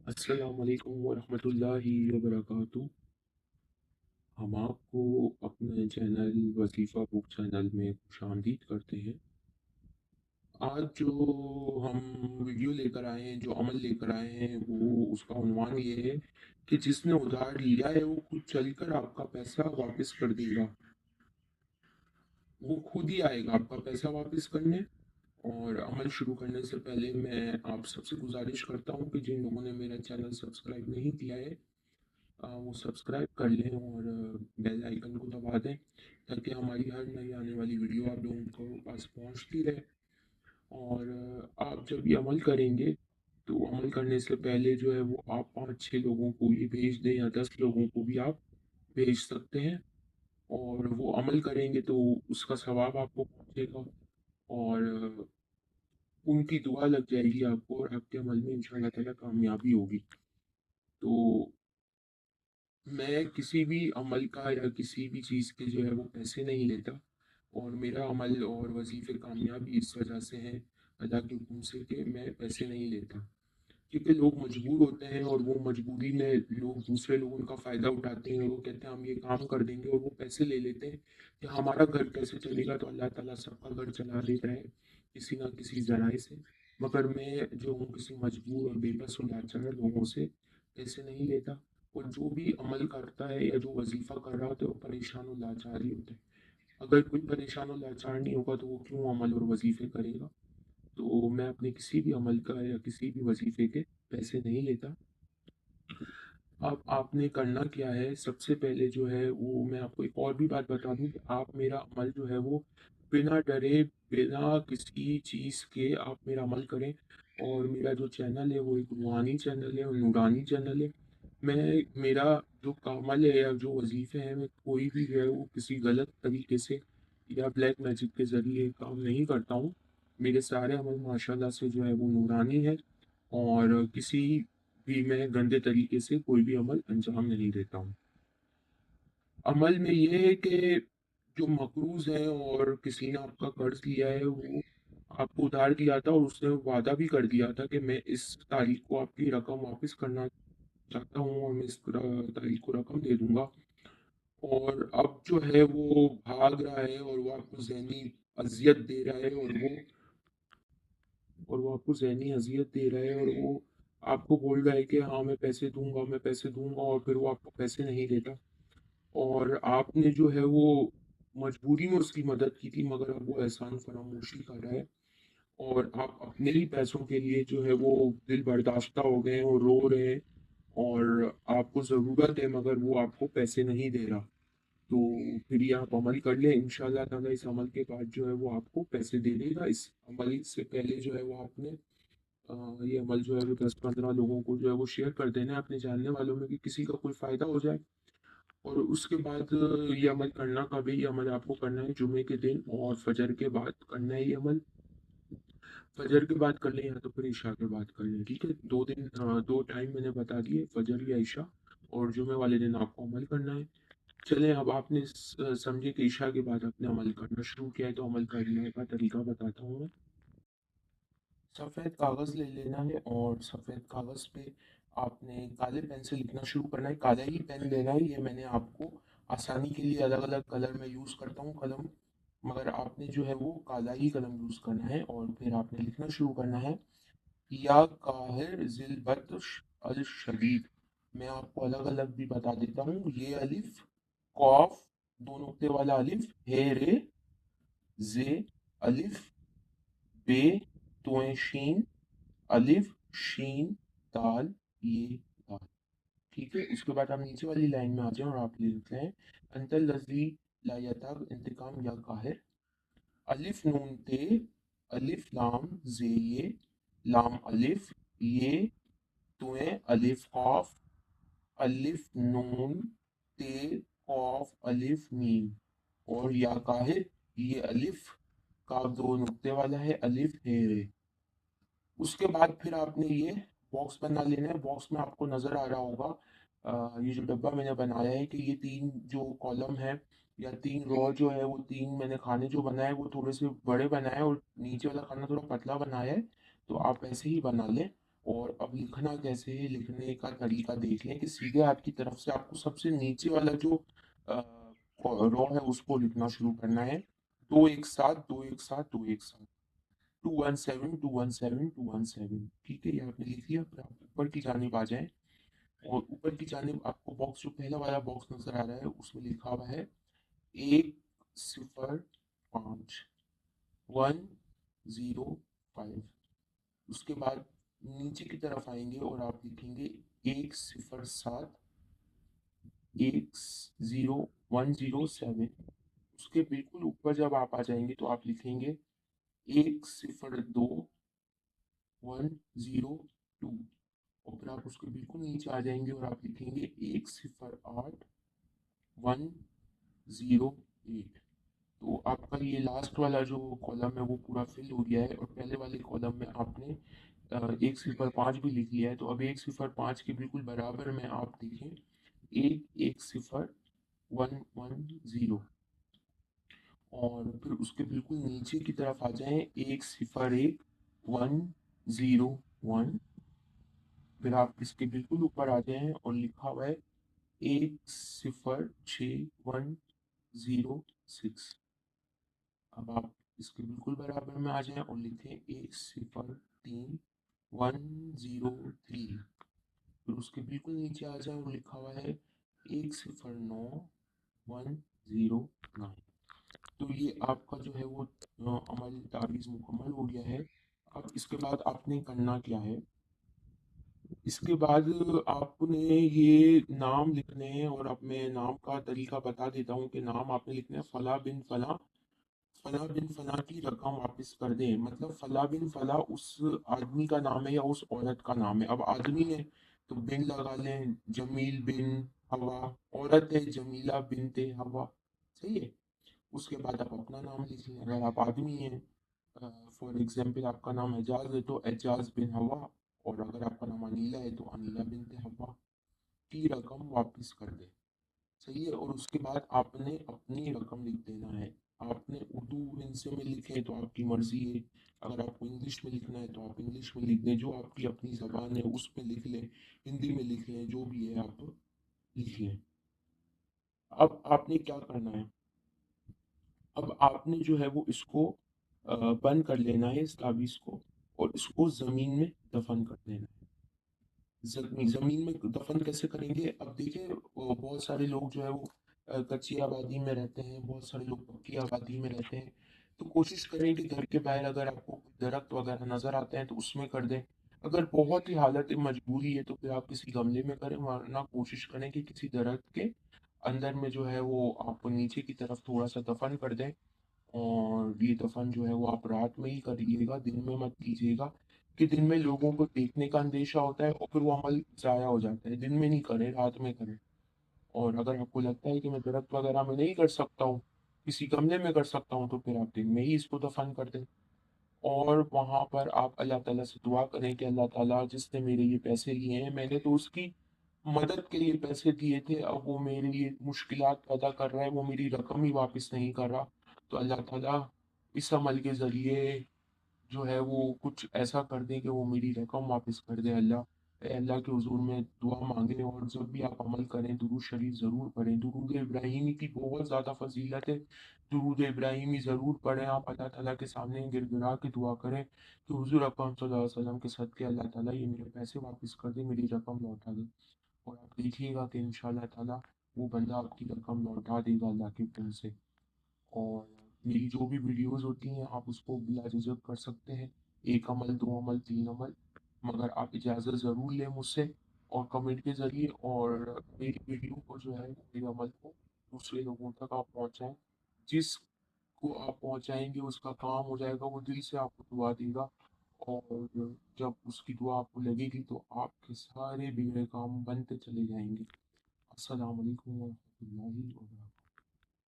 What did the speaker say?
السلام علیکم ورحمۃ اللہ وبرکاتہ۔ ہم آپ کو اپنے چینل وظیفہ بک چینل میں خوش آمدید کرتے ہیں۔ آج جو ہم ویڈیو لے کر آئے ہیں، جو عمل لے کر آئے ہیں، وہ اس کا عنوان یہ ہے کہ جس نے ادھار لیا ہے وہ خود چل کر آپ کا پیسہ واپس کر دے گا۔ وہ خود ہی آئے گا آپ کا پیسہ واپس کرنے۔ اور عمل شروع کرنے سے پہلے میں آپ سب سے گزارش کرتا ہوں کہ جن لوگوں نے میرا چینل سبسکرائب نہیں کیا ہے وہ سبسکرائب کر لیں اور بیل آئیکن کو دبا دیں تاکہ ہماری ہر نئی آنے والی ویڈیو آپ لوگوں کو پاس پہنچتی رہے۔ اور آپ جب یہ عمل کریں گے تو عمل کرنے سے پہلے جو ہے وہ آپ 5-6 لوگوں کو یہ بھیج دیں یا 10 لوگوں کو بھی آپ بھیج سکتے ہیں، اور وہ عمل کریں گے تو اس کا ثواب آپ کو پہنچے گا، اور ان کی دعا لگ جائے گی آپ کو، اور آپ کے عمل میں انشاءاللہ تعالیٰ کامیابی ہوگی۔ تو میں کسی بھی عمل کا یا کسی بھی چیز کے جو ہے وہ پیسے نہیں لیتا، اور میرا عمل اور وظیفے کامیابی اس وجہ سے ہیں اللہ کے حکم سے کہ میں پیسے نہیں لیتا، کیونکہ لوگ مجبور ہوتے ہیں اور وہ مجبوری میں دوسرے لوگ ان کا فائدہ اٹھاتے ہیں اور وہ کہتے ہیں ہم یہ کام کر دیں گے، اور وہ پیسے لے لیتے ہیں کہ ہمارا گھر کیسے چلے گا۔ تو اللہ تعالیٰ سب کا گھر چلا دیتا ہے کسی نہ کسی ذرائع سے، مگر میں جو ہوں کسی مجبور اور بے بس و لاچار لوگوں سے پیسے نہیں لیتا۔ اور جو بھی عمل کرتا ہے یا جو وظیفہ کر رہا ہوتا ہے وہ پریشان و لاچار ہی ہوتا ہے۔ اگر کوئی پریشان و لاچار نہیں ہوگا تو وہ کیوں عمل اور وظیفے کرے گا؟ تو میں اپنے کسی بھی عمل کا یا کسی بھی وظیفے کے پیسے نہیں لیتا۔ اب آپ نے کرنا کیا ہے، سب سے پہلے جو ہے وہ میں آپ کو ایک اور بھی بات بتا دوں کہ آپ میرا عمل جو ہے وہ بنا ڈرے، بنا کسی چیز کے آپ میرا عمل کریں۔ اور میرا جو چینل ہے وہ ایک روحانی چینل ہے اور نورانی چینل ہے۔ میں میرا جو عمل ہے یا جو وظیفے ہیں، میں کوئی بھی جو ہے وہ کسی غلط طریقے سے یا بلیک میجک کے ذریعے کام نہیں کرتا ہوں۔ میرے سارے عمل ماشاءاللہ سے جو ہے وہ نورانی ہے، اور کسی بھی میں گندے طریقے سے کوئی بھی عمل انجام نہیں دیتا ہوں۔ عمل میں یہ ہے کہ جو مقروض ہے اور کسی نے آپ کا قرض لیا ہے، وہ آپ کو ادھار دیا تھا اور اس نے وعدہ بھی کر دیا تھا کہ میں اس تاریخ کو آپ کی رقم واپس کرنا چاہتا ہوں اور میں اس تاریخ کو رقم دے دوں گا، اور اب جو ہے وہ بھاگ رہا ہے اور وہ آپ کو ذہنی اذیت دے رہا ہے، اور وہ آپ کو ذہنی اذیت دے رہا ہے، اور وہ آپ کو بول رہا ہے کہ ہاں میں پیسے دوں گا، میں پیسے دوں گا، اور پھر وہ آپ کو پیسے نہیں دیتا۔ اور آپ نے جو ہے وہ مجبوری میں اس کی مدد کی تھی، مگر اب وہ احسان فراموشی کر رہا ہے، اور آپ اپنے ہی پیسوں کے لیے جو ہے وہ دل برداشتہ ہو گئے ہیں اور رو رہے ہیں، اور آپ کو ضرورت ہے مگر وہ آپ کو پیسے نہیں دے رہا۔ تو پھر یہ آپ عمل کر لیں، انشاءاللہ تعالیٰ اس عمل کے بعد جو ہے وہ آپ کو پیسے دے دے گا۔ اس عمل سے پہلے جو ہے وہ آپ نے یہ عمل جو ہے وہ 10-15 لوگوں کو جو ہے وہ شیئر کر دینا ہے اپنے جاننے والوں میں کہ کسی کا کوئی فائدہ ہو جائے۔ اور اس کے بعد یہ عمل کرنا کبھی، یہ عمل آپ کو کرنا ہے جمعے کے دن اور فجر کے بعد کرنا ہے۔ یہ عمل فجر کے بعد کر لیں یا تو پھر عشاء کے بعد کر لیں، ٹھیک ہے؟ دو ٹائم میں نے بتا دیے، فجر یا عشاء، اور جمعے والے دن آپ کو عمل کرنا ہے۔ چلیں اب آپ نے سمجھے کہ عشاء کے بعد آپ نے عمل کرنا شروع کیا ہے، تو عمل کرنے کا طریقہ بتاتا ہوں میں۔ سفید کاغذ لے لینا ہے اور سفید کاغذ پہ آپ نے کالے پین سے لکھنا شروع کرنا ہے۔ کالا ہی پین لینا ہے، یہ میں نے آپ کو آسانی کے لیے الگ الگ کلر میں یوز کرتا ہوں قلم، مگر آپ نے جو ہے وہ کالا ہی قلم یوز کرنا ہے، اور پھر آپ نے لکھنا شروع کرنا ہے یا قاہر ذی البطش الشدید۔ میں آپ کو الگ الگ بھی بتا دیتا ہوں، یہ الف، قاف، دو نقطے والا الف، ہے رے، زے، الف، بے، تویں شین، الف، شین، دال، یہ دال، ٹھیک ہے؟ اس کے بعد آپ نیچے والی لائن میں آ جائیں اور آپ لکھتے ہیں انت الذی لا یتاب انتقام یا قاہر، الف نون تے، الف لام زے یہ، لام الف، یہ، تویں الف قاف، الف نون تے قاف الف میم، اور یا قاہر، یہ الف، کاف دو نقطے والا ہے، الف ہے رے۔ اس کے بعد پھر آپ نے یہ باکس بنا لینا ہے۔ باکس میں آپ کو نظر آ رہا ہوگا یہ جو ڈبہ میں نے بنایا ہے کہ یہ تین جو کالم ہے یا تین رو جو ہے وہ تین میں نے کھانے جو بنائے وہ تھوڑے سے بڑے بنائے اور نیچے والا کھانا تھوڑا پتلا بنایا ہے، تو آپ ایسے ہی بنا لیں۔ اور اب لکھنا کیسے ہے، لکھنے کا طریقہ دیکھ لیں کہ سیدھے ہاتھ کی طرف سے آپ کو سب سے نیچے والا جو رو ہے اس کو لکھنا شروع کرنا ہے، 2 1 7 2 1 7 2 1 7 2 1 7 2 1 7 2 1 7. ٹھیک ہے، یہ آپ نے لکھ لیا. پھر آپ اوپر کی جانب آ جائیں اور اوپر کی جانب آپ کو باکس جو پہلا والا باکس نظر آ رہا ہے اس میں لکھا ہوا ہے 1 0 5 1 0 5. اس کے بعد نیچے کی طرف آئیں گے اور آپ لکھیں گے 1 0 7 1 0 1 0 7. اس کے بالکل اوپر جب آپ آ جائیں گے تو آپ لکھیں گے 1 0 2 1 0 2. اور پھر آپ اس کے بالکل نیچے آ جائیں گے اور آپ لکھیں گے 1 0 8 1 0 8. تو آپ کا یہ لاسٹ والا جو کالم ہے وہ پورا فل ہو گیا ہے اور پہلے والے کالم میں آپ نے 1 0 5 بھی لکھ لیا ہے. تو اب 1 0 5 کے بالکل برابر میں آپ دیکھیں 1 1 0 1 1 0. اور پھر اس کے بالکل نیچے کی طرف آ جائیں 1 0 1 1 0 1. پھر آپ اس کے بالکل اوپر آ جائیں اور لکھا ہوا ہے 1 0 6 1 0 6. اب آپ اس کے بالکل برابر میں آ جائیں اور لکھیں 1 0 3 1 0 3. پھر اس کے بالکل نیچے آ جائیں اور لکھا ہوا ہے 1 0 9 1 0 9. تو یہ آپ کا جو ہے وہ عمل تعویذ مکمل ہو گیا ہے. اب اس کے بعد آپ نے کرنا کیا ہے، اس کے بعد آپ نے یہ نام لکھنے ہیں. اور اب میں نام کا طریقہ بتا دیتا ہوں کہ نام آپ نے لکھنا ہے فلاں بن فلاں. فلاں بن فلاں کی رقم واپس کر دیں. مطلب فلاں بن فلاں اس آدمی کا نام ہے یا اس عورت کا نام ہے. اب آدمی ہے تو بن لگا لیں، جمیل بن ہوا. عورت ہے جمیلہ بنت ہوا. صحیح ہے. اس کے بعد آپ اپنا نام لکھ لیں. اگر آپ آدمی ہیں فار ایگزامپل آپ کا نام اعجاز ہے تو اعجاز بن ہوا. اور اگر آپ کا نام انیلا ہے تو انیلا بنت ہوا کی رقم واپس کر دیں. صحیح ہے. اور اس کے بعد آپ نے اپنی رقم لکھ دینا ہے. آپ نے اردو ہندسے میں لکھیں تو آپ کی مرضی ہے، اگر آپ کو انگلش میں لکھنا ہے تو آپ انگلش میں لکھ دیں، جو آپ کی اپنی زبان ہے اس میں لکھ لیں، ہندی میں لکھ لیں، جو بھی ہے آپ لکھ لیں. اب آپ نے کیا کرنا ہے، اب آپ نے جو ہے وہ اس کو بند کر لینا ہے اس تعویذ کو، اور اس کو زمین میں دفن کر دینا ہے. زمین میں دفن کیسے کریں گے، اب دیکھیں بہت سارے لوگ جو ہے وہ کچی آبادی میں رہتے ہیں، بہت سارے لوگ پکی آبادی میں رہتے ہیں. تو کوشش کریں کہ گھر کے باہر اگر آپ کو درخت وغیرہ نظر آتے ہیں تو اس میں کر دیں. اگر بہت ہی حالت مجبوری ہے تو پھر آپ کسی گملے میں کریں، ورنہ کوشش کریں کہ کسی درخت کے اندر میں جو ہے وہ آپ نیچے کی طرف تھوڑا سا دفن کر دیں. اور یہ دفن جو ہے وہ آپ رات میں ہی کریے گا، دن میں مت کیجیے گا، کہ دن میں لوگوں کو دیکھنے کا اندیشہ ہوتا ہے اور پھر وہ عمل ضائع ہو جاتا ہے. دن میں نہیں کریں، رات میں کریں. اور اگر آپ کو لگتا ہے کہ میں درخت وغیرہ میں نہیں کر سکتا ہوں، کسی گملے میں کر سکتا ہوں، تو پھر آپ دن میں ہی اس کو دفن کر دیں. اور وہاں پر آپ اللہ تعالیٰ سے دعا کریں کہ اللہ تعالیٰ جس نے میرے یہ پیسے لیے ہیں، میں نے تو اس کی مدد کے لیے پیسے دیے تھے، اب وہ میرے لیے مشکلات پیدا کر رہا ہے، وہ میری رقم ہی واپس نہیں کر رہا. تو اللہ تعالیٰ اس عمل کے ذریعے جو ہے وہ کچھ ایسا کر دے کہ وہ میری رقم واپس کر دے. اللہ اے اللہ کے حضور میں دعا مانگیں. اور جب بھی آپ عمل کریں درود شریف ضرور پڑھیں. درود ابراہیمی کی بہت زیادہ فضیلت ہے. درود ابراہیمی ضرور پڑھیں. آپ اللہ تعالیٰ کے سامنے گر گرا کے دعا کریں کہ حضور اکرم صلی اللہ علیہ وسلم کے صدقے اللہ تعالیٰ یہ میرے پیسے واپس کر دے، میری رقم لوٹا دے. اور آپ دیکھیے گا کہ انشاءاللہ تعالیٰ وہ بندہ آپ کی رقم لوٹا دے گا اللہ کے فضل سے. اور میری جو بھی ویڈیوز ہوتی ہیں آپ اس کو بلا جھجک کر سکتے ہیں، 1 عمل 2 عمل 3 عمل، مگر آپ اجازت ضرور لیں مجھ سے اور کمنٹ کے ذریعے. اور میری ویڈیو کو جو ہے میرے عمل کو دوسرے لوگوں تک آپ پہنچائیں. جس کو آپ پہنچائیں گے اس کا کام ہو جائے گا، وہ دل سے آپ کو دعا دے گا. اور جب اس کی دعا آپ کو لگے گی تو آپ کے سارے بگڑے کام بنتے چلے جائیں گے. السلام علیکم ورحمۃ اللہ وبرکاتہ.